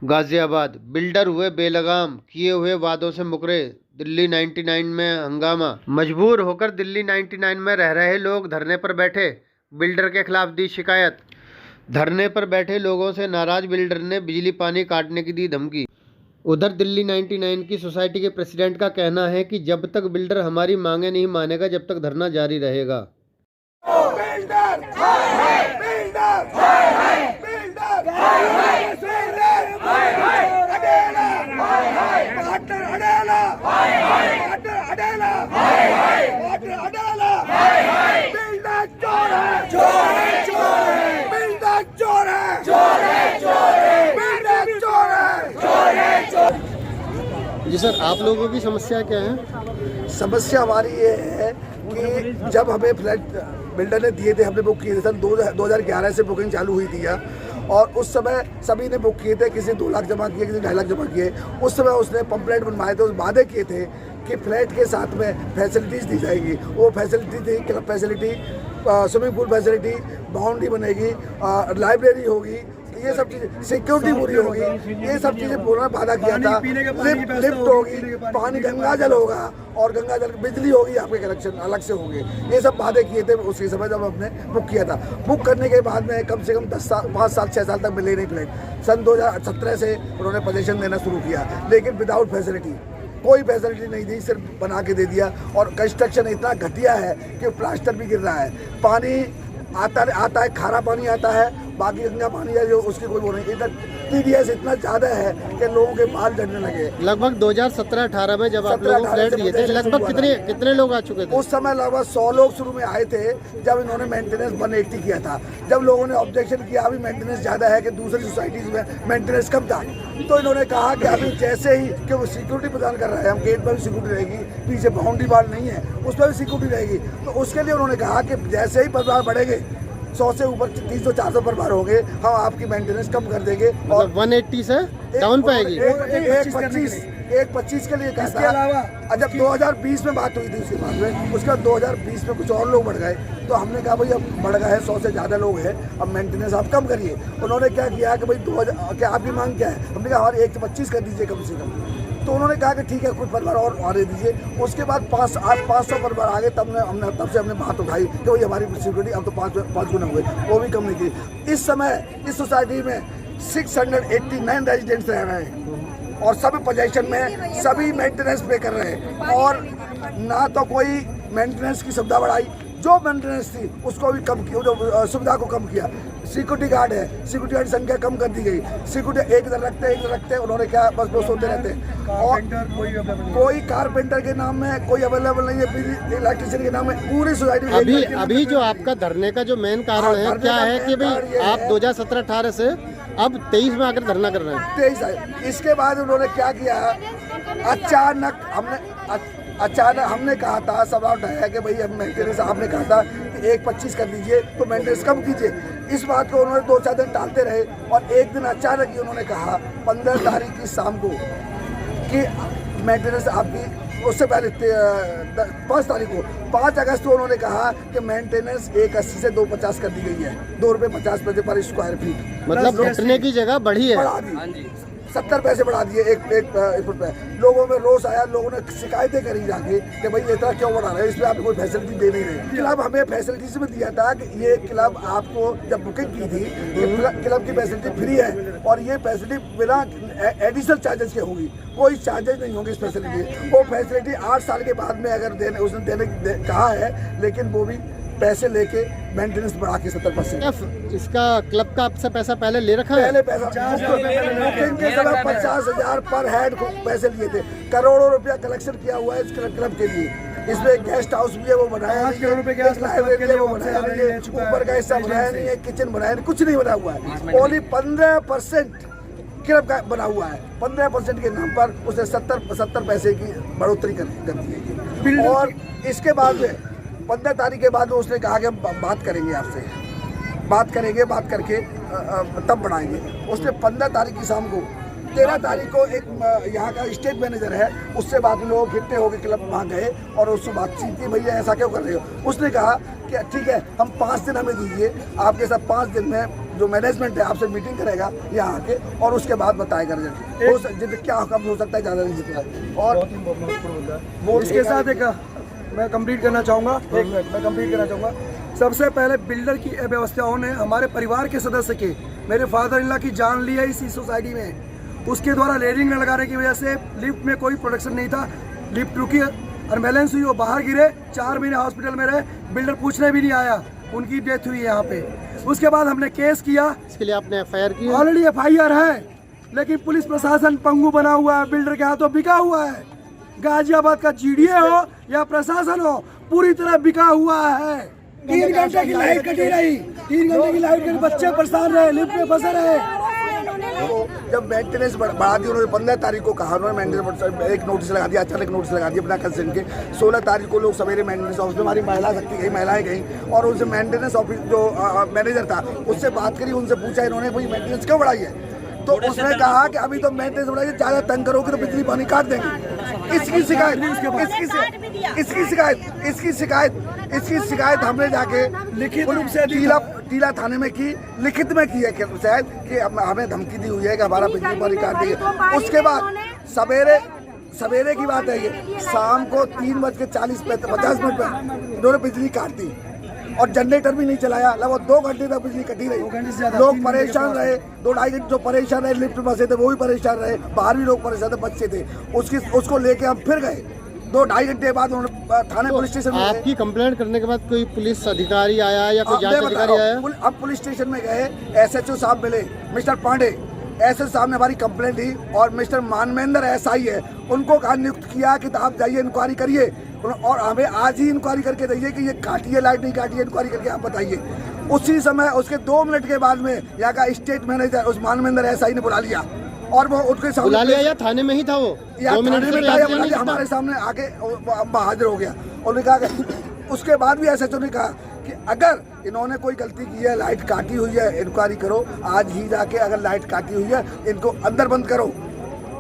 Ghaziabad builder हुए बेलगाम, किए हुए वादों से मुकरे। दिल्ली 99 में हंगामा। मजबूर होकर दिल्ली 99 में रह रहे लोग धरने पर बैठे। बिल्डर के खिलाफ दी शिकायत। धरने पर बैठे लोगों से नाराज बिल्डर ने बिजली पानी काटने की दी धमकी। उधर दिल्ली 99 की सोसाइटी के प्रेसिडेंट का कहना है कि जब तक बिल्डर हमारी मांगे नहीं मानेगा, जब तक धरना जारी रहेगा। बिल्डर हाय हाय, बिल्डर हाय हाय, बिल्डर हाय हाय, हाय हाय, अडेला हाय हाय, पार्टनर अडेला हाय हाय, पार्टनर अडेला हाय हाय, पार्टनर अडेला हाय हाय, बिल्डर चोर है, चोर है, चोर है, बिल्डर चोर है, चोर है, चोर है, बिल्डर चोर है, चोर है, चोर। जी सर, आप लोगों की समस्या क्या है? समस्या हमारी ये है कि जब हमें फ्लैट बिल्डर ने दिए थे, हमने बुक किए थे सन 2011 से बुकिंग चालू हुई थी और उस समय सभी ने बुक किए थे। किसी 2 लाख जमा किए, किसी 2.5 लाख जमा किए। उस समय उसने पंपलेट बनवाए थे, उस वादे किए थे कि फ्लैट के साथ में फैसिलिटीज़ दी जाएगी। वो फैसिलिटी थी club facility, swimming pool facility, boundary बनेगी, लाइब्रेरी होगी, ये सब चीज़ें, सिक्योरिटी पूरी होगी, ये सब चीज़ें पूरा वादा किया था। लिफ्ट होगी, पानी गंगा जल होगा और गंगा जल बिजली होगी, आपके कनेक्शन अलग से होंगे। ये सब वादे किए थे उसी समय जब हमने बुक किया था। बुक करने के बाद में कम से कम 5 साल 6 साल तक मिले नहीं फ्लैट। सन 2017 से उन्होंने पोजीशन देना शुरू किया, लेकिन विदाउट फैसिलिटी, कोई फैसिलिटी नहीं दी, सिर्फ बना के दे दिया। और कंस्ट्रक्शन इतना घटिया है कि प्लास्टर भी गिर रहा है, पानी आता है, खारा पानी आता है, बाकी गंगा पानी है जो उसकी कोई वो नहीं। इधर TDS इतना ज़्यादा है कि लोगों के बाल झड़ने लगे। लगभग 2017-18 में जब आप लोगों को फ्लैट दिए थे, लगभग कितने लोग आ चुके थे? उस समय लगभग 100 लोग शुरू में आए थे जब इन्होंने मेंटेनेंस 180 किया था। जब लोगों ने ऑब्जेक्शन किया अभी मेंटेनेंस ज़्यादा है कि दूसरी सोसाइटीज़ में मेंटेनेंस कम था, तो इन्होंने कहा कि अभी जैसे ही कि वो सिक्योरिटी प्रदान कर रहे हैं, हम गेट पर भी सिक्योरिटी रहेगी, पीछे बाउंड्री वाल नहीं है उस पर भी सिक्योरिटी रहेगी। तो उसके लिए उन्होंने कहा कि जैसे ही परिवार बढ़ेंगे, 100 से ऊपर 300-400 परिवार होंगे, हम आपकी मेंटेनेंस कम कर देंगे। और 180 से डाउन पाएगी, 125 के लिए कहता है। जब 2020 में बात हुई थी उसके बाद में, उसके बाद 2020 में कुछ और लोग बढ़ गए, तो हमने कहा भाई अब बढ़ गए हैं, 100 से ज़्यादा लोग हैं, अब मेंटेनेंस आप कम करिए। उन्होंने क्या किया कि भाई 2000 क्या आपकी मांग क्या है? हमने कहा हमारी 125 कर दीजिए कम से कम। तो उन्होंने कहा कि ठीक है, कुछ परिवार और आने दीजिए। उसके बाद 500 परिवार आ गए, तब से हमने बात उठाई कि भाई हमारी सिक्योरिटी अब तो 5 गुना हुए, वो भी कम नहीं की। इस समय इस सोसाइटी में 689 रेजिडेंट्स रह रहे हैं और सभी पोजीशन में सभी मेंटेनेंस पे कर रहे हैं, और ना तो कोई मेंटेनेंस की सुविधा बढ़ाई, जो मेंटेनेंस थी उसको भी कम किया, जो सुविधा को कम किया। सिक्योरिटी गार्ड है, सिक्योरिटी गार्ड की संख्या कम कर दी गई। सिक्योरिटी एक इधर रखते, उन्होंने क्या बस वो सोते रहते हैं। और कोई कारपेंटर के नाम में कोई अवेलेबल नहीं है, इलेक्ट्रिशियन के नाम में पूरी सोसाइटी। अभी जो आपका धरने का जो मेन कारण है क्या है कि भाई आप 2017-18 से अब 23 में आकर धरना कर रहे हैं? 23 है। इसके बाद उन्होंने क्या किया, अचानक हमने कहा था, सवाल उठाया कि भाई हम मेंटेनेंस, आपने कहा था कि 125 कर दीजिए तो मेंटेनेंस कम कीजिए। इस बात को उन्होंने 2-4 दिन टालते रहे और एक दिन अचानक ही उन्होंने कहा 15 तारीख की शाम को कि मेंटेनेंस आपकी, उससे पहले 5 तारीख को 5 अगस्त को उन्होंने कहा कि मेंटेनेंस 180 से 250 कर दी गई है, ₹2.50 पर स्क्वायर फीट। मतलब घटने की जगह बढ़ी है, बढ़ा दी, 70 पैसे बढ़ा दिए एक फुट पे। लोगों में रोष आया, लोगों ने शिकायतें करी जाके कि भाई इतना क्यों बढ़ा रहे हैं, इसमें आपको कोई फैसिलिटी दे नहीं रहे। क्लब हमें फैसिलिटीज में दिया था कि ये क्लब आपको जब बुकिंग की थी, क्लब की फैसिलिटी फ्री है और ये फैसिलिटी बिना एडिशनल चार्जेस के होगी, कोई चार्जेस नहीं होंगे इस फैसिलिटी। वो फैसिलिटी 8 साल के बाद में अगर उसने देने कहा है, लेकिन वो भी पैसे लेके मेंटेनेंस बढ़ा के 70%। इसका क्लब का आपसे पैसा पहले ले रखा है? पहले पैसा बुकिंग के समय 50,000 पर हेड को पैसे लिए थे। करोड़ों रुपया कलेक्शन किया हुआ है इस क्लब के लिए। इसमें एक गेस्ट हाउस भी है, वो बनाया नहीं है, लाइब्रेरी है वो बनाया नहीं है, ऊपर का हिस्सा बनाया नहीं है, किचन बनाया नहीं, कुछ नहीं बना हुआ है। ओनली 15% क्लब का बना हुआ है। 15% के नाम पर उसने 70 पैसे की बढ़ोतरी कर दी है। और इसके बाद में 15 तारीख के बाद उसने कहा कि हम बात करेंगे आपसे, बात करके तब बढ़ाएंगे। उसने 15 तारीख की शाम को, 13 तारीख को एक यहाँ का स्टेट मैनेजर है, उससे बाद में लोग इकट्ठे होकर क्लब वहाँ गए और उससे बातचीत की, भैया ऐसा क्यों कर रहे हो। उसने कहा कि ठीक है, हम 5 दिन हमें दीजिए, आपके साथ 5 दिन में जो मैनेजमेंट है आपसे मीटिंग करेगा यहाँ आके और उसके बाद बताएगा रिजल्ट क्या कम हो सकता है, ज़्यादा नहीं सकता है। और वो इसके साथ एक मैं कंप्लीट करना चाहूँगा, सबसे पहले बिल्डर की व्यवस्थाओं ने हमारे परिवार के सदस्य के, मेरे फादर इन लॉ की जान ली है इसी सोसाइटी में। उसके द्वारा रेलिंग न लगाने की वजह से लिफ्ट में कोई प्रोटेक्शन नहीं था, लिफ्ट रुकी, एम्बुलेंस हुई, वो बाहर गिरे, 4 महीने हॉस्पिटल में रहे, बिल्डर पूछने भी नहीं आया, उनकी डेथ हुई है यहाँ पे। उसके बाद हमने केस किया, इसके लिए आपने FIR की? ऑलरेडी FIR है, लेकिन पुलिस प्रशासन पंगु बना हुआ है, बिल्डर के हाथों बिका हुआ है। गाजियाबाद का GDA हो या प्रशासन हो, पूरी तरह बिका हुआ है। 3 घंटे की लाइट कटी रही, 3 घंटे की लाइट कटी, बच्चे परेशान रहे, लिफ्ट में फंसे रहे। जब मेंटेनेंस बढ़ा दी उन्होंने 15 तारीख को कहा, उन्होंने मेंटेनेंस एक नोटिस लगा दिया, अचानक नोटिस लगा दिया बिना कंसेंट के। 16 तारीख को लोग सवेरे मेंटेनेंस ऑफिस में, हमारी महिला शक्ति गई, महिलाएं गई और उनसे मेंटेनेंस ऑफिस जो मैनेजर था उससे बात करी, उनसे पूछा इन्होंने भाई मेंटेनेंस क्यों बढ़ाई है, तो उसने कहा कि अभी तो मेंटेनेंस बढ़ाई है, ज़्यादा तंग करोगे तो बिजली पानी काट देंगे। इसकी शिकायत हमने जाके लिखित रूप से टीला थाने में की, लिखित में की है शायद कि हमें धमकी दी हुई है कि हमारा बिजली पानी काट देंगे। उसके बाद सवेरे की बात है, ये शाम को 3:40-50 पर इन्होंने बिजली काट दी और जनरेटर भी नहीं चलाया, लगभग 2 घंटे तक बिजली कटी रही। लोग परेशान रहे, 2-2.5 घंटे जो परेशान रहे, लिफ्ट में फंसे थे वो भी परेशान रहे, बाहर भी लोग परेशान थे, बच्चे थे। उसको लेके हम फिर गए, 2-2.5 घंटे बाद उन्होंने थाने पुलिस स्टेशन में आपकी कंप्लेंट करने के बाद कोई पुलिस अधिकारी आया या कोई जांच अधिकारी आया? अब पुलिस स्टेशन में गए, SHO साहब मिले, मिस्टर पांडे SHO साहब ने हमारी कंप्लेंट दी और मिस्टर मानवेंद्र SI है, उनको कहा नियुक्त किया कि आप जाइए इंक्वायरी करिए और हमें आज ही इंक्वायरी करके दीजिए कि ये काटी है लाइट नहीं काटी है, इंक्वायरी करके आप बताइए। उसी समय उसके 2 मिनट के बाद में यहाँ का स्टेट मैनेजर उस मानवेंद्र SI ने बुला लिया और वो उसके सामने बुला लिया या थाने में ही था वो? 2 मिनट में हमारे सामने आके हाजिर हो गया और कहा, उसके बाद भी SHO ने कहा कि अगर इन्होंने कोई गलती की है, लाइट काटी हुई है, इंक्वायरी करो, आज ही जाके अगर लाइट काटी हुई है इनको अंदर बंद करो,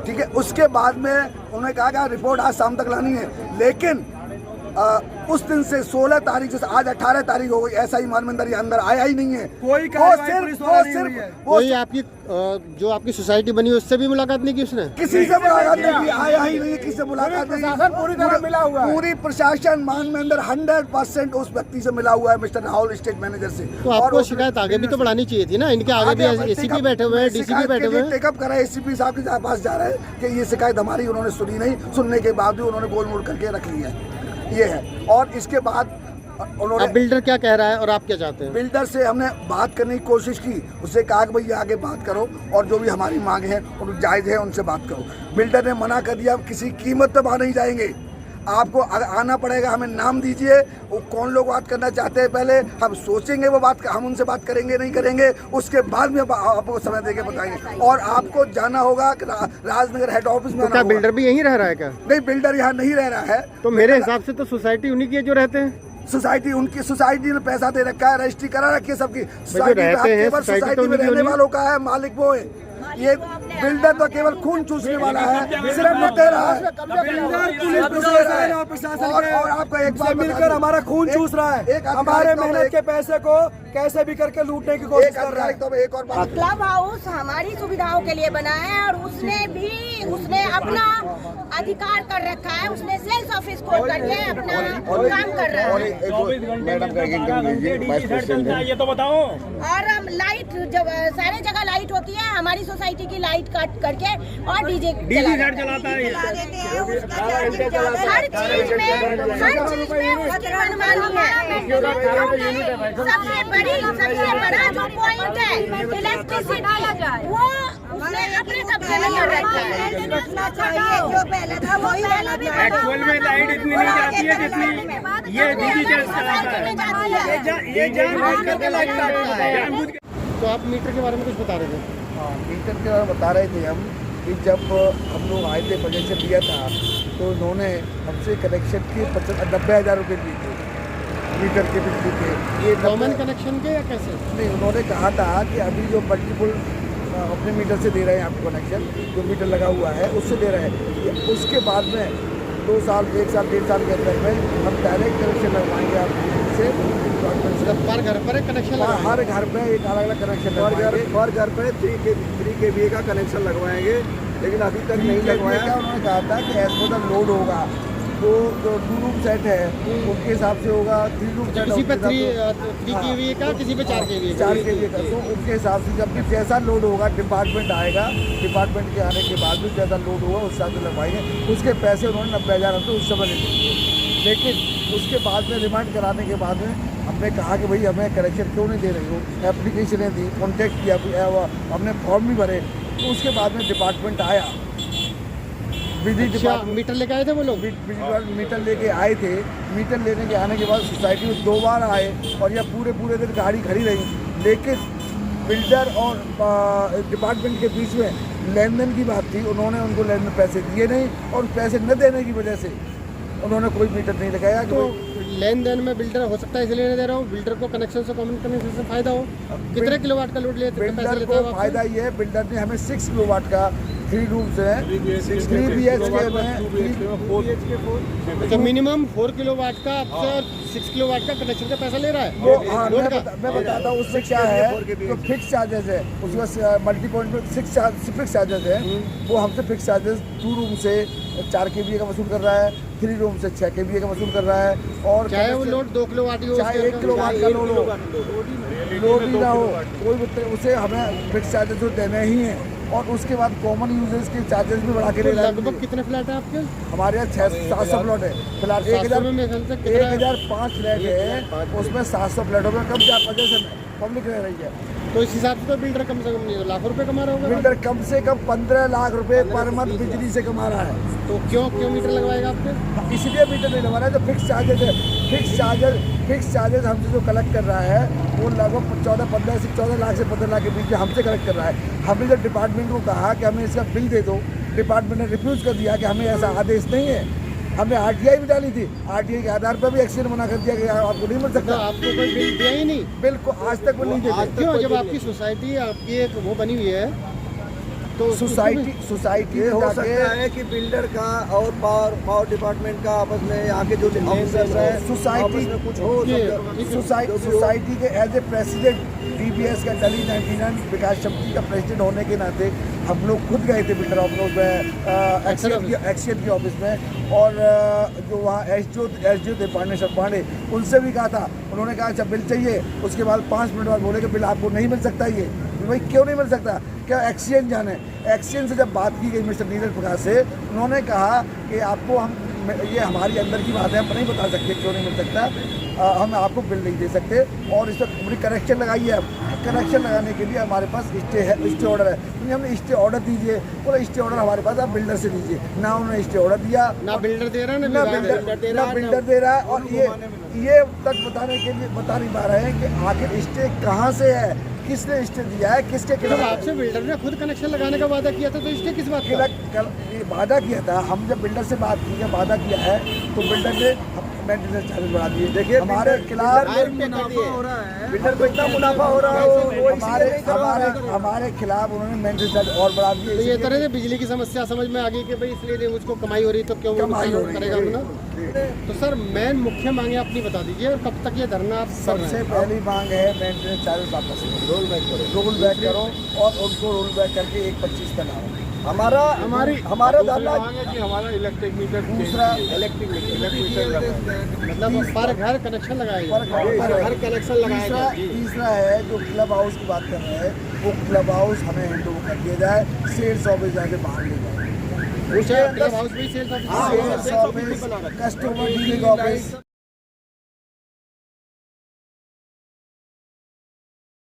ठीक है। उसके बाद में उन्होंने कहा कि रिपोर्ट आज शाम तक लानी है, लेकिन उस दिन से 16 तारीख से आज 18 तारीख हो गई, SI मानवेंद्र ये अंदर आया ही नहीं है। कोई आपकी जो आपकी सोसाइटी बनी है उससे भी मुलाकात नहीं की उसने? किसी से मुलाकात नहीं की, आया ही नहीं है, किसी से मुलाकात नहीं। पूरी तरह मिला हुआ है, पूरी प्रशासन मानवेंद्र 100% उस व्यक्ति से मिला हुआ है, मिस्टर राहुल स्टेट मैनेजर से। तो आपको शिकायत आगे भी तो बढ़ानी चाहिए थी ना, इनके आगे भी ACP बैठे हुए हैं, DCP बैठे हुए हैं। टेकअप करा, ACP साहब के पास जा रहा है कि ये शिकायत हमारी उन्होंने सुनी नहीं, सुनने के बाद भी उन्होंने गोल मोड़ करके रख लिया है, ये है। और इसके बाद उन्होंने, बिल्डर क्या कह रहा है और आप क्या चाहते हैं? बिल्डर से हमने बात करने की कोशिश की, उससे कहा कि भाई आगे बात करो और जो भी हमारी मांग है और जायज़ है उनसे बात करो। बिल्डर ने मना कर दिया, किसी कीमत पर वहाँ नहीं जाएंगे, आपको आना पड़ेगा, हमें नाम दीजिए, वो कौन लोग बात करना चाहते हैं, पहले हम सोचेंगे वो बात, हम उनसे बात करेंगे नहीं करेंगे, उसके बाद में आपको समय देके बताएंगे। और आपको जाना होगा कि राजनगर हेड ऑफिस में। क्या बिल्डर भी यहीं रह रहा है क्या? नहीं, बिल्डर यहाँ नहीं रह रहा है। तो मेरे हिसाब से तो सोसाइटी उन्हीं की है जो रहते हैं। सोसाइटी उनकी, सोसाइटी ने पैसा दे रखा है, रजिस्ट्री करा रखी है सबकी। सोसाइटी में रहने वालों का है, मालिक वो है। ये बिल्डर तो केवल खून चूसने वाला है, सिर्फ लुटेरा है। और आपका एक बार मिलकर हमारा खून चूस रहा है, हमारे मेहनत के पैसे को कैसे भी करके लूटने की कोशिश कर रहा है। तो एक और बात, क्लब हाउस हमारी सुविधाओं के लिए बना है और उसने अपना अधिकार कर रखा है, उसने सेल्स ऑफिस खोल करके अपना काम कर रहा है। मैडम ये तो बताओ। और हम लाइट, जब सारे जगह लाइट होती है, हमारी सोसाइटी की लाइट काट करके और डीजे चलाता है। हर चीज में उसकी मनमानी है। सबसे बड़ा जो पॉइंट है इलेक्ट्रिसिटी, वो उसने अपने कब्जे में कर रखा है। जो पहले था वही वाला भी एक्चुअल में लाइट इतनी नहीं जाती है जितनी ये डिजिटल चलाता है। ये जानबूझ करके लाइट काटता है। तो आप मीटर के बारे में कुछ बता रहे थे? हाँ, मीटर के बारे में बता रहे थे हम कि जब हम लोग आए थे, कनेक्शन लिया था तो उन्होंने हमसे कनेक्शन के 90,000 रुपये लिए थे मीटर के, बिजली के। ये गवर्नमेंट कनेक्शन के या कैसे? नहीं, उन्होंने कहा था कि अभी जो मल्टीपल अपने मीटर से दे रहे हैं आपको कनेक्शन, जो मीटर लगा हुआ है उससे दे रहे हैं। उसके बाद में 2 साल 1 साल 1.5 साल के अंदर में हम डायरेक्ट कनेक्शन लगवाएंगे आपसे। मतलब पर घर पर कनेक्शन लगा हर घर पे एक अलग अलग कनेक्शन लगवाएंगे। हर घर पे 3 kVA का कनेक्शन लगवाएंगे, लेकिन अभी तक नहीं लगवाया। उन्होंने कहा था कि एज पर द लोड होगा, तो जो 2 रूम सेट है उनके हिसाब से होगा, 3 रूम सेट किसी पे 3 हाँ। kVA का, किसी पे 4 kVA 4 kVA का, तो उनके हिसाब से जब भी जैसा लोड होगा डिपार्टमेंट आएगा, डिपार्टमेंट के आने के बाद भी जैसा लोड होगा उस हिसाब से लगवाएंगे। उसके पैसे उन्होंने 90,000 रुपये उस समय ले, लेकिन उसके बाद में रिमांड कराने के बाद में हमने कहा कि भाई हमें कनेक्शन क्यों नहीं दे रही हो, एप्लीकेशनें दी, कॉन्टेक्ट किया, हमने फॉर्म भी भरे, तो उसके बाद में डिपार्टमेंट आया, बिजली डिपार्टमेंट मीटर लेके आए थे वो लोग। मीटर लेके आए थे। मीटर लेने के आने के बाद सोसाइटी में 2 बार आए और यह पूरे दिन गाड़ी खड़ी रही, लेकिन बिल्डर और डिपार्टमेंट के बीच में लेन देन की बात थी। उन्होंने उनको लेन देन पैसे दिए नहीं, और पैसे न देने की वजह से उन्होंने कोई मीटर नहीं लगाया। तो लेन देन में बिल्डर हो सकता है इसलिए नहीं दे रहा हूँ, बिल्डर को कनेक्शन से कॉमन कनेक्शन से फायदा हो। कितने किलोवाट का लोड लेते बिल्डर को फायदा ये है, बिल्डर ने हमें 6 किलोवाट का 3 रूम्स है, 3 BHK में, तो मिनिमम 4 किलोवाट का आपसे और 6 किलोवाट का कनेक्शन का पैसा ले रहा है। वो हाँ मैं बताता हूँ उससे क्या है। जो फिक्स चार्जेस है उसका मल्टी पॉइंट पे फिक्स चार्जेस है, वो हमसे फिक्स चार्जेस 2 रूम से 4 kVA का वसूल कर रहा है, 3 रूम से 6 kVA का वसूल कर रहा है। और चाहे वो लोड 2 किलोवाट ही हो, चाहे 1 किलोवाट का लोड ही ना हो, कोई उसे हमें फिक्स चार्जेस तो देने ही हैं। और उसके बाद कॉमन यूजर्स के चार्जेस भी बढ़ा के ले रहे हैं। लगभग कितने फ्लैट है आपके? हमारे यहाँ 700 प्लॉट है फिलहाल। 1005 फ्लैट है, उसमें 700 फ्लैटों में कम वजह से पब्लिक रह रही है। तो इस हिसाब से तो बिल्डर कम से कम नहीं लाखों रुपए कमा रहा होगा। बिल्डर कम से कम 15 लाख रुपए पर मंथ बिजली से कमा रहा है। तो क्यों मीटर लगवाएगा आपके? इसलिए मीटर नहीं लगा रहा है, जो फिक्स चार्जेस है, फिक्स चार्जेस हमसे जो कलेक्ट कर रहा है वो लगभग 14 लाख से 15 लाख के बीच में हमसे कलेक्ट कर रहा है। हमने जब डिपार्टमेंट को कहा कि हमें इसका बिल दे दो, डिपार्टमेंट ने रिफ्यूज़ कर दिया कि हमें ऐसा आदेश नहीं है। हमने RTI भी डाली थी, RTI के आधार पर भी एक्शन मना कर दिया कि आपको नहीं मिल सकता। आपको कोई बिल दिया ही नहीं? बिल को आज तक वो नहीं देते। क्यों? जब आपकी सोसाइटी आपकी एक वो बनी हुई है, तो सोसाइटी ये हो सकता है कि बिल्डर का और पावर डिपार्टमेंट का आपस में यहाँ के जो ऑफिसर्स हैं सोसाइटी में कुछ हो सोसाइटी के एज ए प्रेसिडेंट DBS का दिल्ली 99 विकास समिति का प्रेसिडेंट होने के नाते हम लोग खुद गए थे बिल्डर ऑफिस में, एक्सीएन के ऑफिस में, और जो वहाँ SDO थे पांडे, उनसे भी कहा था। उन्होंने कहा अच्छा बिल चाहिए, उसके बाद 5 मिनट बाद बोले कि बिल आपको नहीं मिल सकता। ये भाई क्यों नहीं मिल सकता? क्या एक्सीएन जाने? एक्सीएन से जब बात की गई मिस्टर नीरज प्रकाश से, उन्होंने कहा कि आपको ये हमारी अंदर की बात है, हम नहीं बता सकते क्यों नहीं मिल सकता, हम आपको बिल नहीं दे सकते। और इस पर पूरी कनेक्शन लगाई है। कनेक्शन लगाने के लिए हमारे पास स्टे ऑर्डर है, क्योंकि हमने स्टे ऑर्डर दीजिए, बोला स्टे ऑर्डर हमारे पास आप बिल्डर से दीजिए। ना उन्होंने स्टे ऑर्डर दिया, ना बिल्डर दे रहा है, ना बिल्डर दे रहा है। और ये तक बता नहीं पा रहे हैं कि आखिर स्टे कहाँ से है, किसने स्टे दिया है, किसके खिलाफ। आपसे बिल्डर ने खुद कनेक्शन लगाने का वादा किया था, तो स्टे किस बात का? वादा किया था, हम जब बिल्डर से बात की, वादा किया है, तो बिल्डर ने मेंटेनेंस चार्ज बढ़ा दिए। देखिए हमारे खिलाफ मुनाफा हो रहा है, बिल्डर को इतना मुनाफा हो रहा है, हमारे खिलाफ उन्होंने मेंटेनेंस चार्ज और बढ़ा दिए। तो ये तरह से बिजली की समस्या समझ में आ गई कि भाई इसलिए मुझको कमाई हो रही, तो क्यों करेगा अपना? तो सर मेन मुख्य मांगे अपनी बता दीजिए, और कब तक ये धरना आप? सबसे पहली मांग है मेंटेनेंस चार्ज वापस रोल बैक करो और उनको रोल बैक करके 1/25 पे लाओ। हमारा धरना कि हमारा इलेक्ट्रिक मीटर, दूसरा इलेक्ट्रिक मीटर मतलब पर घर कनेक्शन लगाएगा, घर कनेक्शन लगाएगा। तीसरा है जो क्लब हाउस की बात कर रहे हैं, वो क्लब हाउस हमें हैंड ओवर कर दिया जाए, सेल्स ऑफिस जाके बाहर ले जाए। क्लब हाउस भी sales office, customer dealing office